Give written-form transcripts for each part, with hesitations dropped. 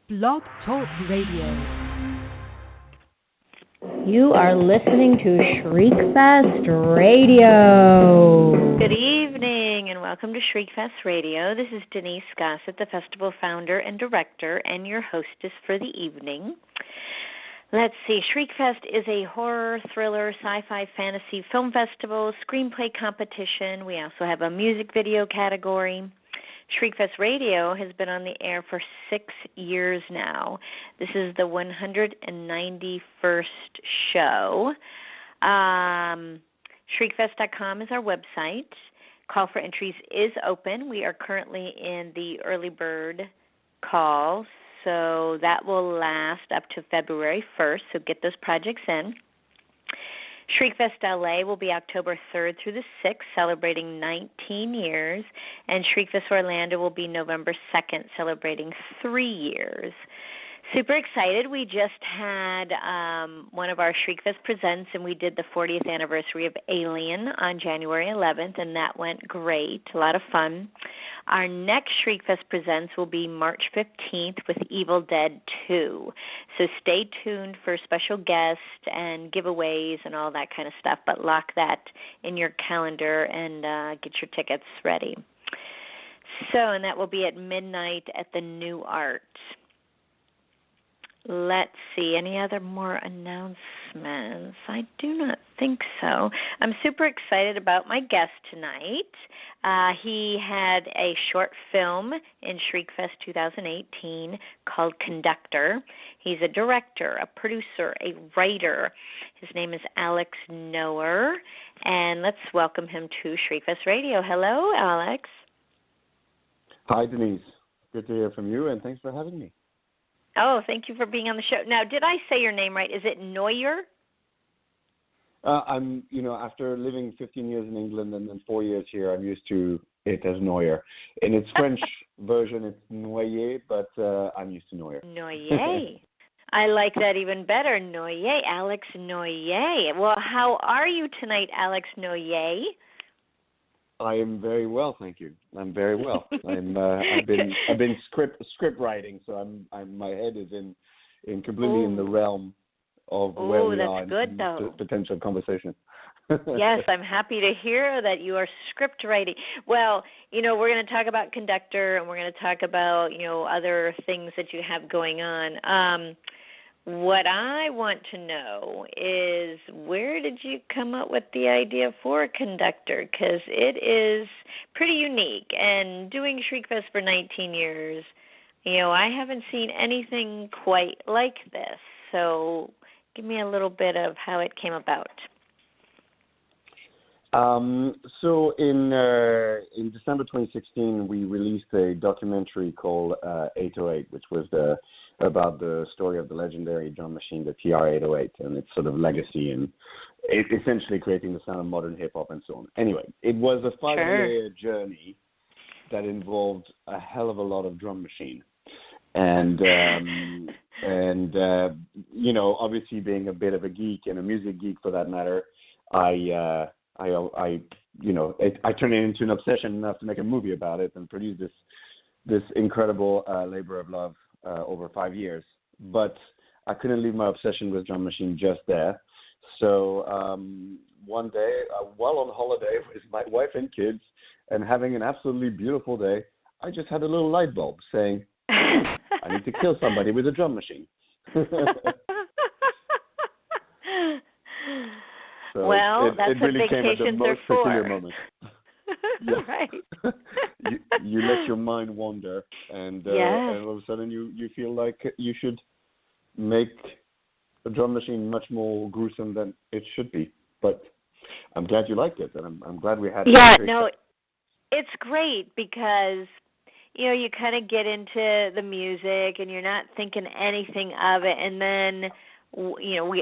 Blog Talk Radio. You are listening to Shriekfest Radio. Good evening and welcome to Shriekfest Radio. This is Denise Gossett, the festival founder and director, and your hostess for the evening. Let's see, Shriekfest is a horror, thriller, sci-fi, fantasy film festival, screenplay competition. We also have a music video category. Shriekfest Radio has been on the air for 6 years now. This is the 191st show. Shriekfest.com is our website. Call for entries is open. We are currently in the early bird call, so that will last up to February 1st, so get those projects in. Shriekfest LA will be October 3rd through the 6th, celebrating 19 years, and Shriekfest Orlando will be November 2nd, celebrating 3 years. Super excited. We just had one of our Shriekfest Presents, and we did the 40th anniversary of Alien on January 11th, and that went great, a lot of fun. Our next Shriekfest Presents will be March 15th with Evil Dead 2. So stay tuned for special guests and giveaways and all that kind of stuff, but lock that in your calendar and get your tickets ready. And that will be at midnight at the New Art. Let's see, any other more announcements? I do not think so. I'm super excited about my guest tonight. He had a short film in Shriekfest 2018 called Conductor. He's a director, a producer, a writer. His name is Alex Noyer, and let's welcome him to Shriekfest Radio. Hello, Alex. Hi, Denise. Good to hear from you, and thanks for having me. Oh, thank you for being on the show. Now, did I say your name right? Is it Noyer? After living 15 years in England and then 4 years here, I'm used to it as Noyer. In its French version, it's Noyer, but I'm used to Noyer. Noyer. I like that even better. Noyer, Alex Noyer. Well, how are you tonight, Alex Noyer? I am very well, thank you. I'm very well. I've been script writing, so my head is in completely in the realm of where we are in the potential conversation. Yes, I'm happy to hear that you are script writing. Well, we're going to talk about Conductor, and we're going to talk about other things that you have going on. What I want to know is, where did you come up with the idea for Conductor? Because it is pretty unique. And doing Shriekfest for 19 years, I haven't seen anything quite like this. So give me a little bit of how it came about. So in December 2016, we released a documentary called 808, which was about the story of the legendary drum machine, the TR-808, and its sort of legacy and essentially creating the sound of modern hip-hop and so on. Anyway, it was a 5-year journey that involved a hell of a lot of drum machine. And obviously being a bit of a geek and a music geek for that matter, I turned it into an obsession enough to make a movie about it and produce this incredible labor of love over 5 years. But I couldn't leave my obsession with drum machine just there. So one day, while on holiday with my wife and kids and having an absolutely beautiful day, I just had a little light bulb saying, I need to kill somebody with a drum machine. So well, that's it really what came at the vacations most are for. peculiar moment. Yes. Right. you let your mind wander, and all of a sudden you feel like you should make a drum machine much more gruesome than it should be. But I'm glad you liked it, and I'm glad we had it. Yeah, no, it's great because you kind of get into the music and you're not thinking anything of it, and then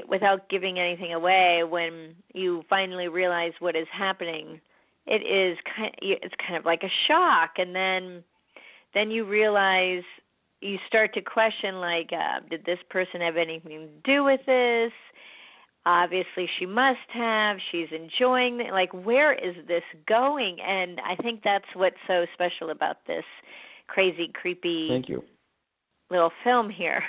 without giving anything away, when you finally realize what is happening, it's kind of like a shock, and then you realize, you start to question, like, did this person have anything to do with this? Obviously she must have. She's enjoying it. Like, where is this going? And I think that's what's so special about this crazy, creepy Thank you. little film here.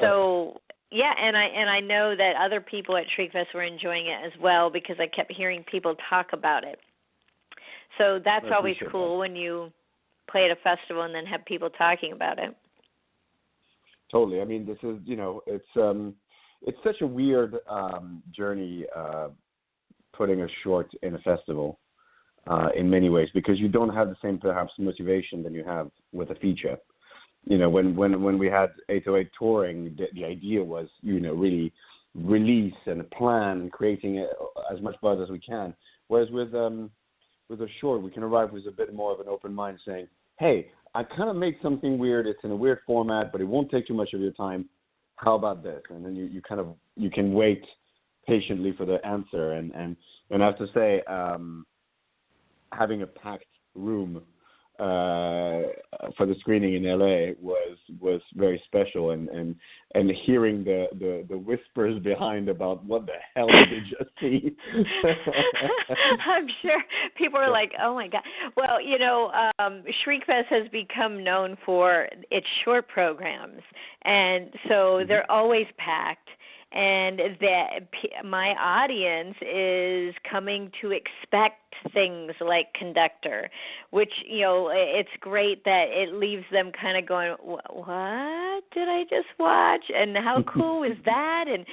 So yeah, and I know that other people at Shriekfest were enjoying it as well because I kept hearing people talk about it. So that's always cool when you play at a festival and then have people talking about it. Totally. I mean, this is, it's such a weird journey putting a short in a festival in many ways, because you don't have the same perhaps motivation than you have with a feature. When we had 808 touring, the idea was, really release and plan, creating as much buzz as we can. Whereas with a short, we can arrive with a bit more of an open mind, saying, hey, I kind of made something weird. It's in a weird format, but it won't take too much of your time. How about this? And then you can wait patiently for the answer. And I have to say, having a packed room for the screening in LA was very special, and hearing the whispers behind about what the hell did they just see. I'm sure people are like, oh my God. Well, Shriekfest has become known for its short programs, and so they're always packed. And that my audience is coming to expect things like Conductor, which, it's great that it leaves them kind of going, what did I just watch? And how cool was that? And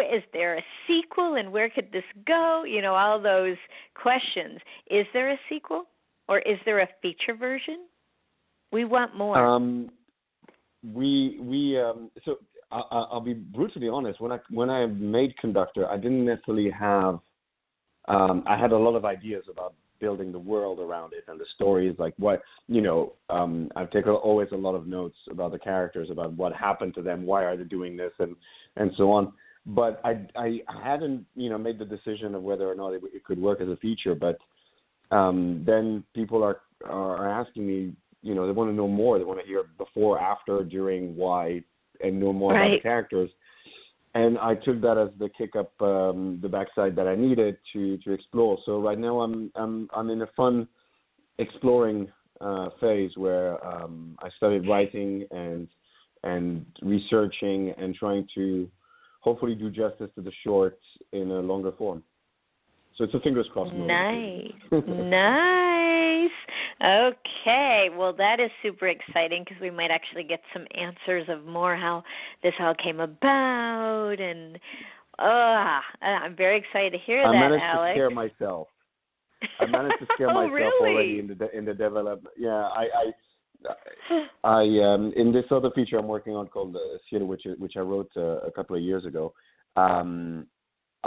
is there a sequel? And where could this go? All those questions. Is there a sequel? Or is there a feature version? We want more. So I'll be brutally honest. When I made Conductor, I didn't necessarily have. I had a lot of ideas about building the world around it and the stories. Like what I've taken always a lot of notes about the characters, about what happened to them, why are they doing this, and so on. But I hadn't made the decision of whether or not it could work as a feature. But then people are asking me. They want to know more. They want to hear before, after, during, why. And know more about the characters, and I took that as the kick up the backside that I needed to explore. So right now I'm in a fun exploring phase where I started writing and researching and trying to hopefully do justice to the short in a longer form. So it's a fingers crossed moment. Nice. Okay. Well, that is super exciting because we might actually get some answers of more how this all came about. And I'm very excited to hear that, Alex. I managed to scare myself. Already in the development. Yeah, I in this other feature I'm working on called Sielu, which I wrote a couple of years ago.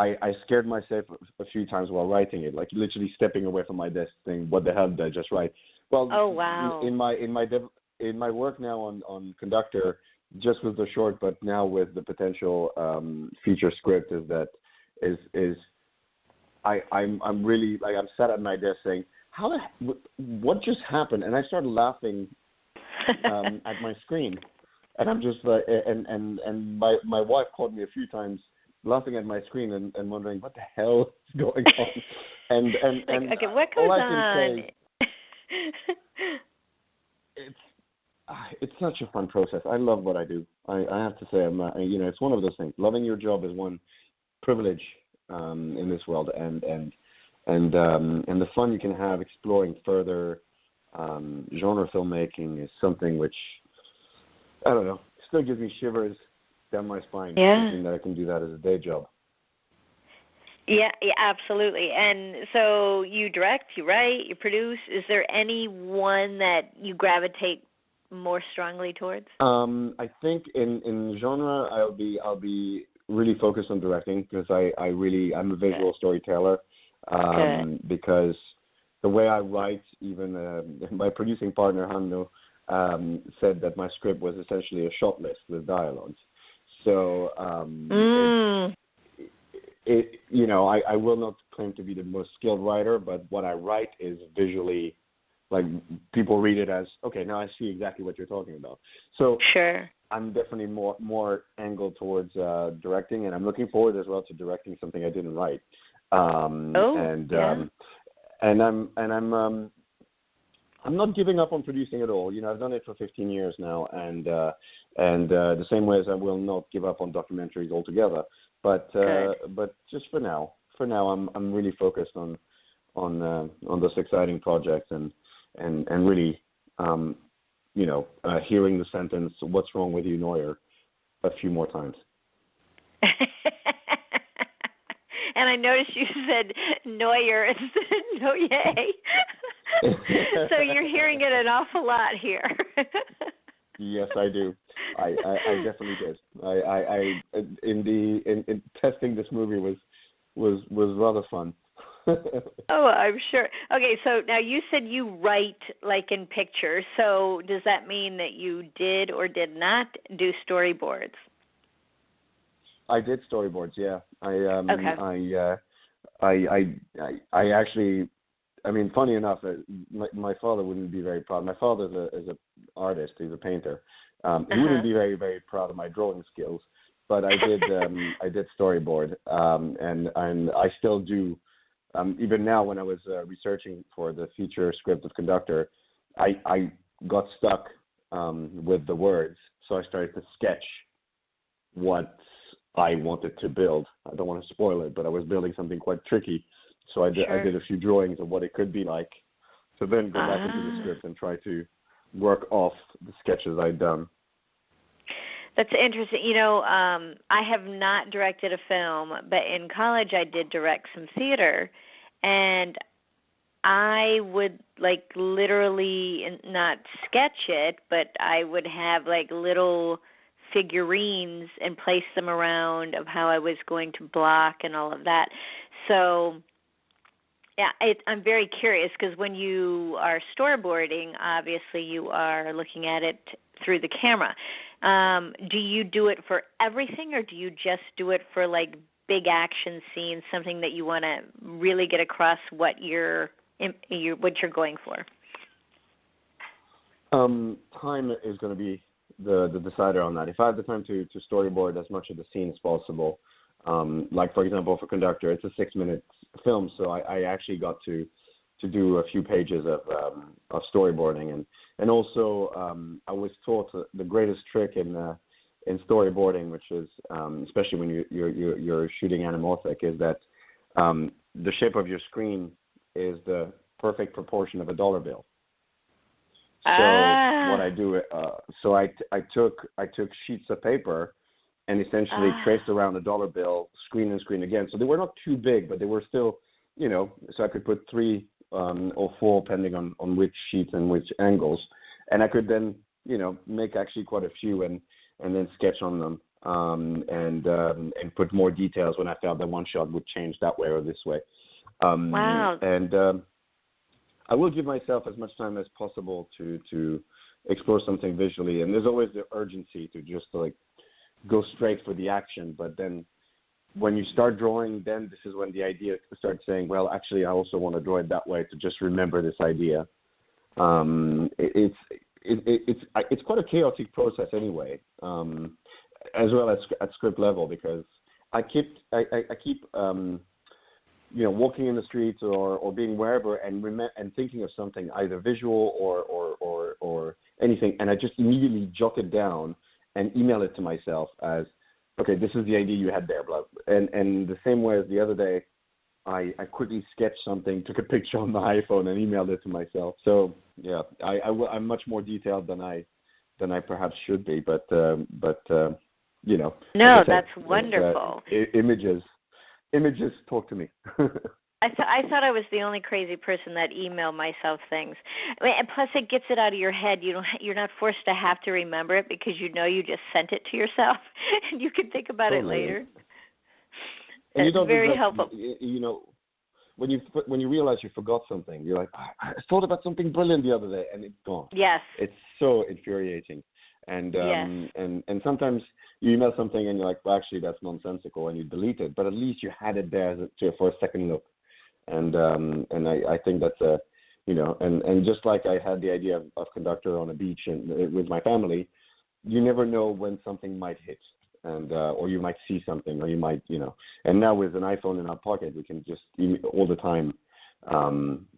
I scared myself a few times while writing it, like literally stepping away from my desk, saying, "What the hell did I just write?" Well, oh wow! In my work now on Conductor, just with the short, but now with the potential feature script, I'm really like I'm sat at my desk saying, what just happened? And I started laughing at my screen, and I'm just like, and my wife caught me a few times laughing at my screen and wondering what the hell is going on. And okay, what goes on? It's such a fun process. I love what I do. I have to say, it's one of those things. Loving your job is one privilege in this world, and the fun you can have exploring further genre filmmaking is something which, I don't know, still gives me shivers down my spine. Yeah. Thinking that I can do that as a day job. Yeah, absolutely. And so you direct, you write, you produce. Is there any one that you gravitate more strongly towards? I think in genre, I'll be really focused on directing because I'm a visual storyteller. Because the way I write, even my producing partner Hanno said that my script was essentially a shot list with dialogues. So I will not claim to be the most skilled writer, but what I write is visually, like, people read it as, okay, now I see exactly what you're talking about. So sure. I'm definitely more angled towards directing, and I'm looking forward as well to directing something I didn't write. I'm I'm not giving up on producing at all. I've done it for 15 years now, and the same way as I will not give up on documentaries altogether. But just for now, I'm really focused on this exciting project and really, hearing the sentence "What's wrong with you, Noyer?" a few more times. And I noticed you said Noyer instead of Noyer. So you're hearing it an awful lot here. Yes, I do. I definitely did. I in testing this movie was rather fun. Oh, I'm sure. Okay, so now you said you write like in pictures. So does that mean that you did or did not do storyboards? I did storyboards. Yeah. Okay. I actually. I mean, funny enough, my father wouldn't be very proud. My father is an artist; he's a painter. He wouldn't be very, very proud of my drawing skills, but I did. I did storyboard, and I still do. Even now, when I was researching for the feature script of Conductor, I got stuck with the words, so I started to sketch what I wanted to build. I don't want to spoil it, but I was building something quite tricky. So I did a few drawings of what it could be like, to then go back into the script and try to work off the sketches I'd done. That's interesting. I have not directed a film, but in college I did direct some theater, and I would literally not sketch it, but I would have little figurines and place them around of how I was going to block and all of that. So yeah, I'm very curious because when you are storyboarding, obviously you are looking at it through the camera. Do you do it for everything, or do you just do it for big action scenes, something that you want to really get across what you're going for? Time is going to be the decider on that. If I have the time to storyboard as much of the scene as possible, for example, for Conductor, it's a 6-minute film, so I actually got to do a few pages of storyboarding, and also I was taught the greatest trick in storyboarding, which is especially when you're shooting anamorphic, is that the shape of your screen is the perfect proportion of a dollar bill. So what I do, I took sheets of paper and essentially traced around a dollar bill, screen and screen again. So they were not too big, but they were still, so I could put 3 or 4, depending on which sheets and which angles. And I could then, make actually quite a few and then sketch on them and put more details when I felt that one shot would change that way or this way. Wow. And I will give myself as much time as possible to explore something visually. And there's always the urgency to just go straight for the action, but then when you start drawing, then this is when the idea starts saying, well, actually, I also want to draw it that way to just remember this idea. It's quite a chaotic process anyway, as well as at script level, because I keep walking in the streets or being wherever and thinking of something, either visual or anything, and I just immediately jot it down and email it to myself as, okay, this is the idea you had there, blah. And the same way as the other day, I quickly sketched something, took a picture on my iPhone, and emailed it to myself. So yeah, I'm much more detailed than I perhaps should be, but No, that's wonderful. Images talk to me. I thought I was the only crazy person that emailed myself things. And plus, it gets it out of your head. You're not forced to have to remember it because you just sent it to yourself, and you can think about it later. And it's very helpful. When you realize you forgot something, you're like, I thought about something brilliant the other day, and it's gone. Yes. It's so infuriating. And yes. and sometimes you email something and you're like, well, actually, that's nonsensical, and you delete it. But at least you had it there for a second look. And I think that's and just like I had the idea of Conductor on a beach and with my family, you never know when something might hit, and or you might see something, or you might and now with an iPhone in our pocket, we can just all the time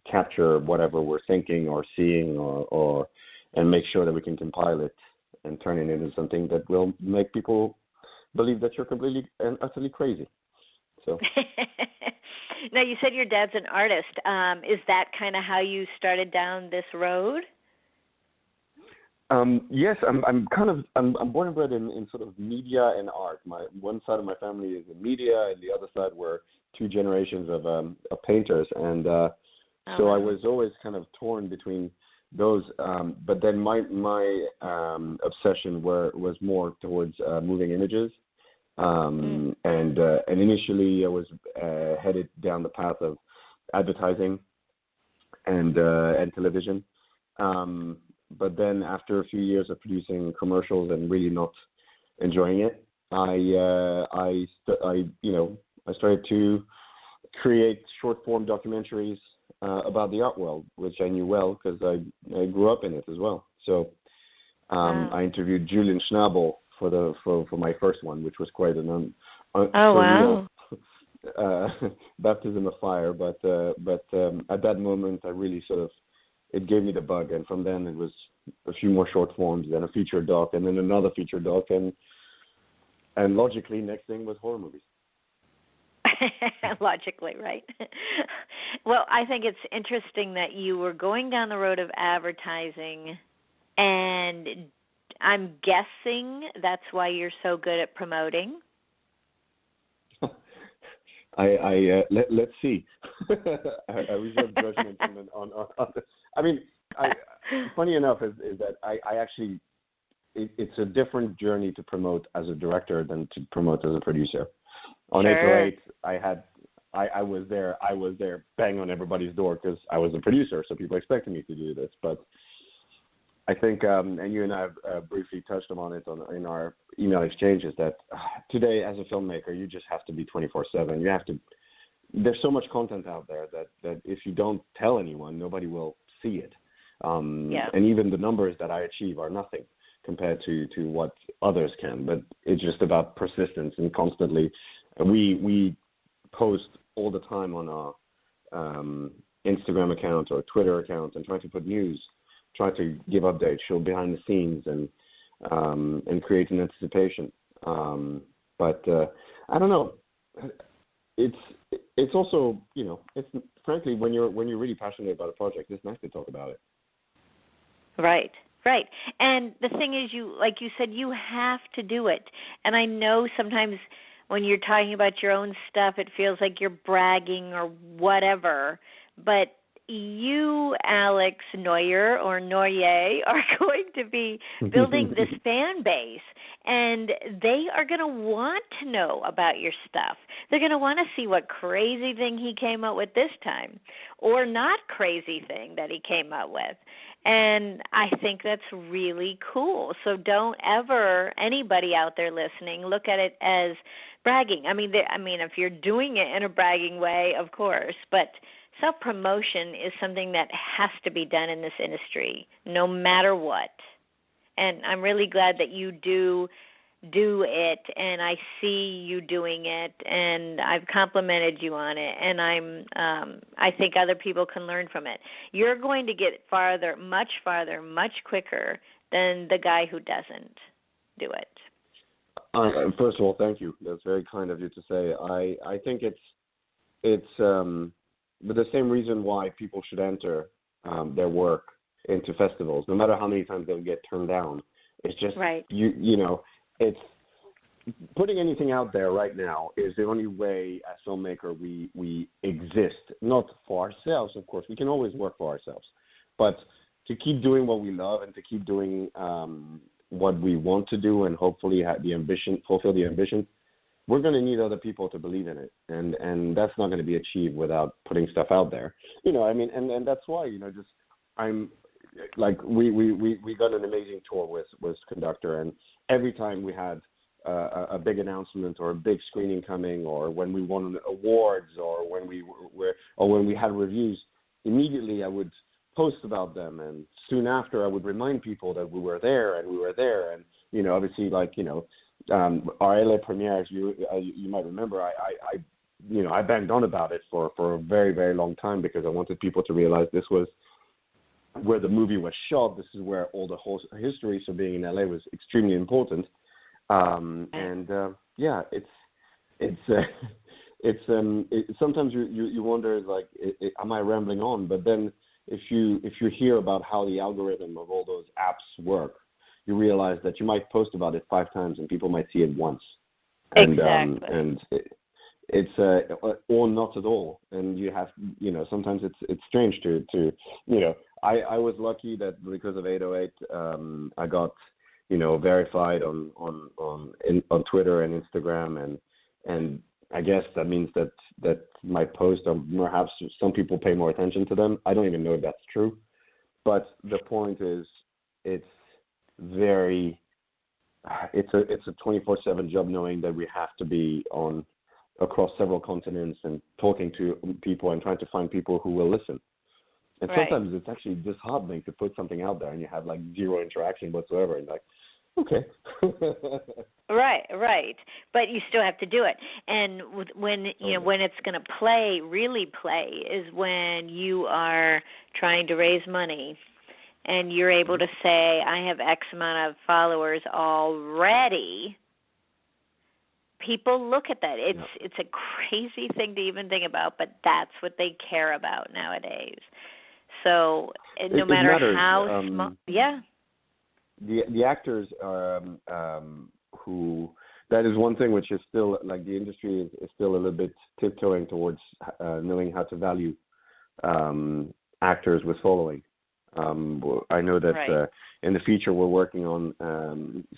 capture whatever we're thinking or seeing, or and make sure that we can compile it and turn it into something that will make people believe that you're completely and utterly crazy. So. Now, you said your dad's an artist. Is that kind of how you started down this road? Yes, I'm born and bred in sort of media and art. One side of my family is in media, and the other side were two generations of painters, and so I was always kind of torn between those. But then my obsession was more towards moving images, and initially I was headed down the path of advertising and television. But then after a few years of producing commercials and really not enjoying it, I started to create short form documentaries about the art world, which I knew well because I grew up in it as well. So I interviewed Julian Schnabel for my first one, which was quite an surreal baptism of fire. But at that moment, I really it gave me the bug, and from then it was a few more short forms, then a feature doc, and then another feature doc, and logically, next thing was horror movies. Logically, right? Well, I think it's interesting that you were going down the road of advertising, and I'm guessing that's why you're so good at promoting. Let's see. I reserve judgment on I mean, funny enough is that I actually it's a different journey to promote as a director than to promote as a producer. On 808, I was there banging on everybody's door because I was a producer, so people expected me to do this. But I think, and you and I have briefly touched on it in our email exchanges, that today as a filmmaker, you just have to be 24/7. You have to. There's so much content out there that if you don't tell anyone, nobody will see it. And even the numbers that I achieve are nothing compared to what others can. But it's just about persistence and constantly. We post all the time on our Instagram account or Twitter account and try to put news, try to give updates, show behind the scenes, and create an anticipation. But I don't know. It's also, it's frankly when you're really passionate about a project, it's nice to talk about it. Right. And the thing is, like you said, you have to do it. And I know sometimes when you're talking about your own stuff, it feels like you're bragging or whatever. But you, Alex Noyer or Noyer, are going to be building this fan base, and they are going to want to know about your stuff. They're going to want to see what crazy thing he came up with this time, or not crazy thing that he came up with. And I think that's really cool. So don't ever, anybody out there listening, look at it as bragging. I mean, if you're doing it in a bragging way, of course, but self-promotion is something that has to be done in this industry, no matter what. And I'm really glad that you do it, and I see you doing it, and I've complimented you on it, and I think other people can learn from it. You're going to get farther, much quicker than the guy who doesn't do it. First of all, thank you. That's very kind of you to say. I think it's but the same reason why people should enter their work into festivals, no matter how many times they'll get turned down. It's just right. It's putting anything out there right now is the only way as filmmaker we exist. Not for ourselves, of course. We can always work for ourselves, but to keep doing what we love and to keep doing what we want to do and hopefully have the ambition, fulfill the ambition. We're going to need other people to believe in it, and that's not going to be achieved without putting stuff out there. And that's why, I'm like we got an amazing tour with Conductor, and every time we had a big announcement or a big screening coming, or when we won awards, or when we had reviews, immediately I would post about them, and soon after I would remind people that we were there, and obviously our LA premieres, you might remember, I I banged on about it for a very, very long time because I wanted people to realize this was where the movie was shot. This is where all the whole history. So being in LA was extremely important. Sometimes you wonder, like, am I rambling on? But then if you hear about how the algorithm of all those apps work, you realize that you might post about it 5 times and people might see it once. Exactly. It's or not at all. And you have, sometimes it's strange to I was lucky that because of 808, I got, verified on Twitter and Instagram, and I guess that means that my posts are perhaps some people pay more attention to them. I don't even know if that's true, but the point is, it's a 24/7 job, knowing that we have to be on across several continents and talking to people and trying to find people who will listen. And sometimes it's actually disheartening to put something out there and you have like zero interaction whatsoever, and like, okay. Right. But you still have to do it. And when it's going to really play, is when you are trying to raise money and you're able to say, I have X amount of followers already. People look at that. It's a crazy thing to even think about, but that's what they care about nowadays. So no matter how small, The actors are who. That is one thing which is still, like, the industry is still a little bit tiptoeing towards knowing how to value actors with following. I know that in the feature we're working on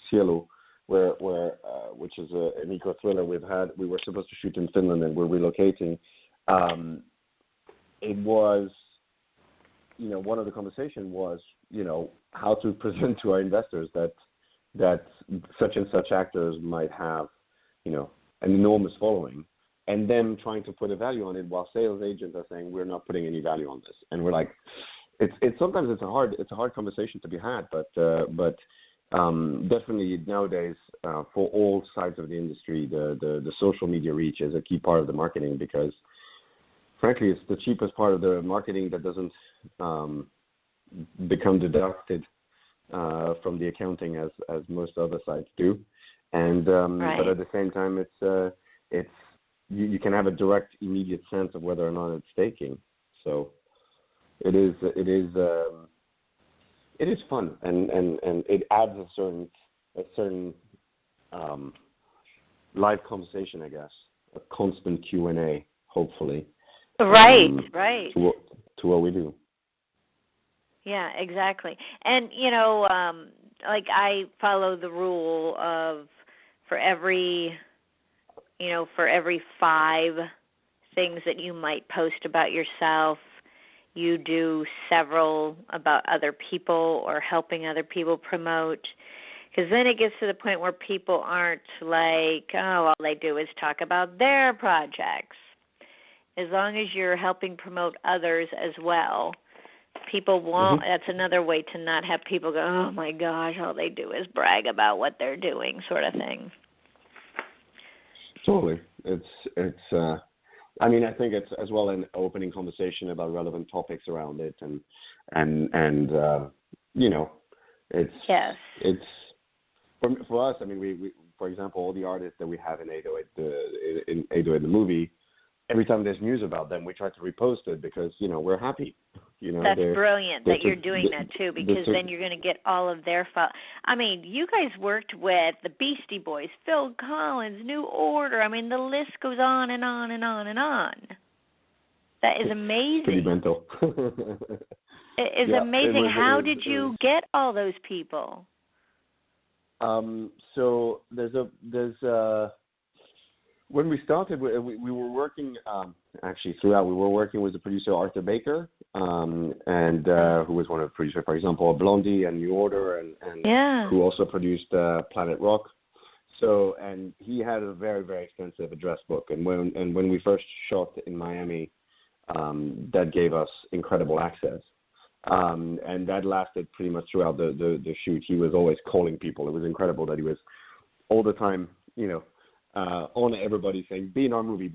Sielu, which is an eco thriller we were supposed to shoot in Finland and we're relocating. It was, one of the conversation was, how to present to our investors that such and such actors might have, an enormous following, and them trying to put a value on it while sales agents are saying we're not putting any value on this. And we're like, it's sometimes it's a hard conversation to be had, but definitely nowadays for all sides of the industry, the social media reach is a key part of the marketing, because frankly it's the cheapest part of the marketing that doesn't become deducted from the accounting as most other sites do, and but at the same time it's you can have a direct immediate sense of whether or not it's staking. So it is fun, and it adds a certain live conversation, I guess, a constant Q&A, hopefully. Right. To what we do. Yeah, exactly. And, like I follow the rule of for every 5 things that you might post about yourself, you do several about other people or helping other people promote. Because then it gets to the point where people aren't like, all they do is talk about their projects. As long as you're helping promote others as well, people won't. That's another way to not have people go, oh my gosh, all they do is brag about what they're doing, sort of thing. Totally. It's I mean, I think it's as well an opening conversation about relevant topics around it, and it's for us. I mean, we for example, all the artists that we have in 808 the movie, every time there's news about them, we try to repost it because we're happy. That's brilliant that you're doing that too, because then you're going to get all of their I mean, you guys worked with the Beastie Boys, Phil Collins, New Order. I mean, the list goes on and on and on and on. That is amazing. Pretty mental. It is amazing. How did you get all those people? So there's when we started, we were working actually throughout. We were working with the producer Arthur Baker, and who was one of the producers, for example, Blondie and New Order, and who also produced Planet Rock. So, and he had a very, very extensive address book. And when we first shot in Miami, that gave us incredible access. And that lasted pretty much throughout the shoot. He was always calling people. It was incredible that he was all the time, on everybody saying, be in our movie,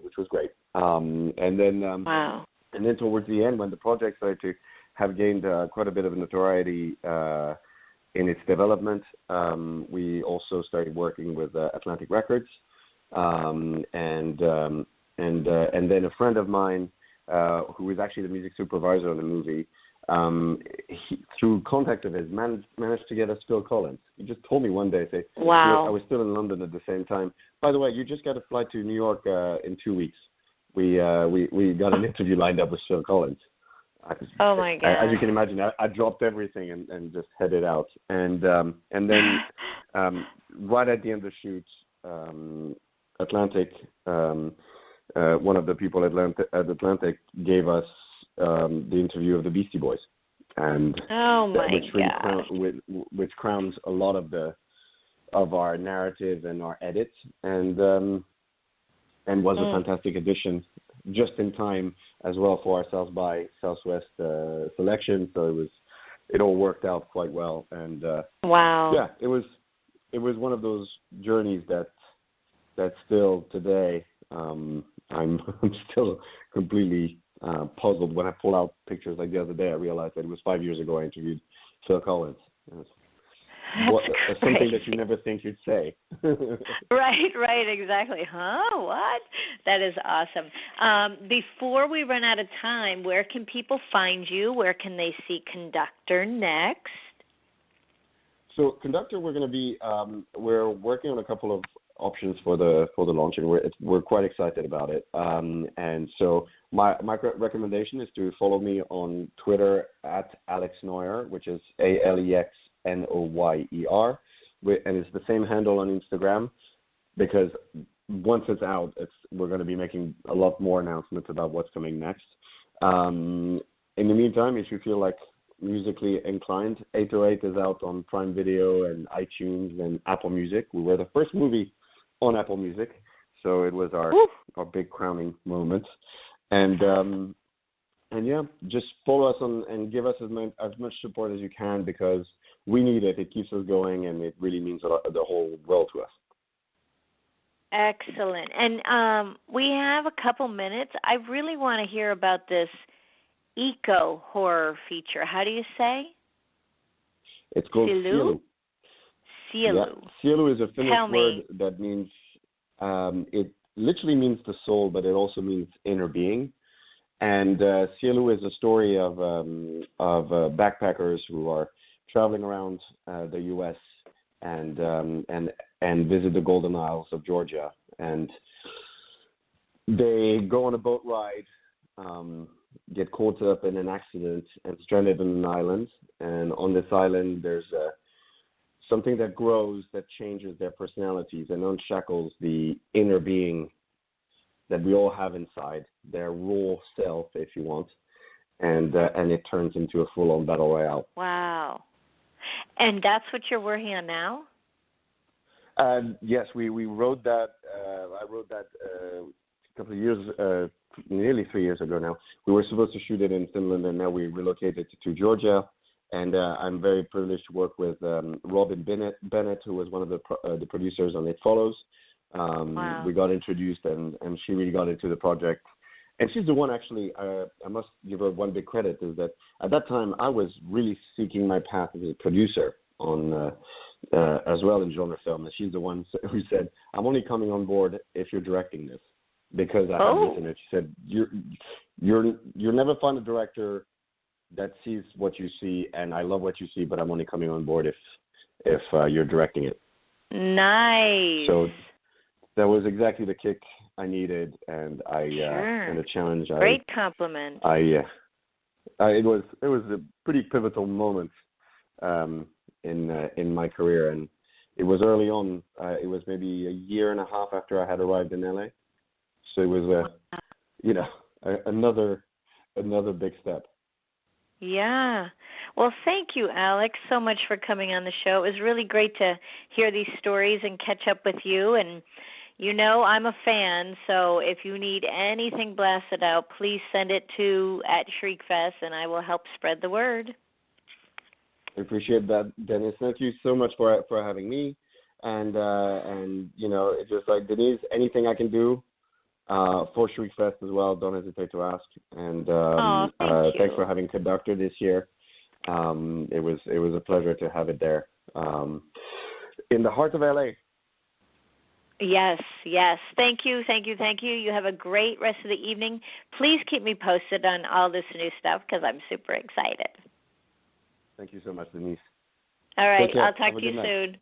which was great. And then wow. And then towards the end, when the project started to have gained quite a bit of notoriety in its development, we also started working with Atlantic Records, and then a friend of mine who was actually the music supervisor on the movie, through contact of his, managed to get us Phil Collins. He just told me one day, wow. I was still in London at the same time. By the way, you just got a flight to New York in 2 weeks. We got an interview lined up with Phil Collins. Oh my God! As you can imagine, I dropped everything and just headed out. And then right at the end of the shoot, Atlantic, one of the people at Atlantic gave us the interview of the Beastie Boys, and oh my God, which crowns a lot of our narrative and our edits, and was a fantastic addition, just in time as well for our South by Southwest selection. So it all worked out quite well, and wow, yeah, it was one of those journeys that still today I'm still completely puzzled when I pull out pictures. Like the other day, I realized that it was 5 years ago I interviewed Phil Collins. Something that you never think you'd say. Right, exactly. Huh? What? That is awesome. Before we run out of time, where can people find you? Where can they see Conductor next? So Conductor, we're going to be we're working on a couple of options for the launch, and we're quite excited about it. And so my recommendation is to follow me on Twitter at Alex Noyer, which is ALEXNOYER, and it's the same handle on Instagram, because once it's out, we're going to be making a lot more announcements about what's coming next. In the meantime, if you feel like musically inclined, 808 is out on Prime Video and iTunes and Apple Music. We were the first movie on Apple Music, so it was our big crowning moment. And yeah, just follow us and give us as much support as you can, because we need it. It keeps us going, and it really means a lot, the whole world to us. Excellent. And we have a couple minutes. I really want to hear about this eco-horror feature. How do you say? It's called Sielu. Sielu. Yeah. Sielu is a Finnish word that means, it literally means the soul, but it also means inner being. And Sielu is a story of backpackers who are traveling around the U.S. and visit the Golden Isles of Georgia. And they go on a boat ride, get caught up in an accident, and stranded on an island. And on this island, there's something that grows that changes their personalities and unshackles the inner being that we all have inside, their raw self, if you want, and it turns into a full-on battle royale. Wow. And that's what you're working on now? Yes, we wrote that. I wrote that a couple of years, nearly 3 years ago now. We were supposed to shoot it in Finland, and now we relocated to Georgia. And I'm very privileged to work with Rubin, who was one of the producers on It Follows. Wow. We got introduced, and she really got into the project. And she's the one, actually, I must give her one big credit, is that at that time I was really seeking my path as a producer on as well in genre film. And she's the one who said, I'm only coming on board if you're directing this, because I have this in it. She said, you'll never find a director that sees what you see, and I love what you see, but I'm only coming on board if you're directing it. Nice. So that was exactly the kick I needed, and and a challenge. Great compliment. It was a pretty pivotal moment in my career, and it was early on. It was maybe a year and a half after I had arrived in LA, so it was another big step. Yeah. Well, thank you, Alex, so much for coming on the show. It was really great to hear these stories and catch up with you. And, you know, I'm a fan, so if you need anything blasted out, please send it to @Shriekfest, and I will help spread the word. I appreciate that, Dennis. Thank you so much for having me. and it's just like, Denise, anything I can do for Shriekfest as well, don't hesitate to ask. And thanks for having Conductor this year. It was a pleasure to have it there in the heart of LA. Yes. Thank you. You have a great rest of the evening. Please keep me posted on all this new stuff because I'm super excited. Thank you so much, Denise. All right. I'll talk to you soon.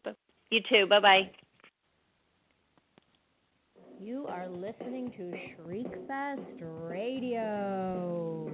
You too. Bye-bye. You are listening to Shriekfest Radio.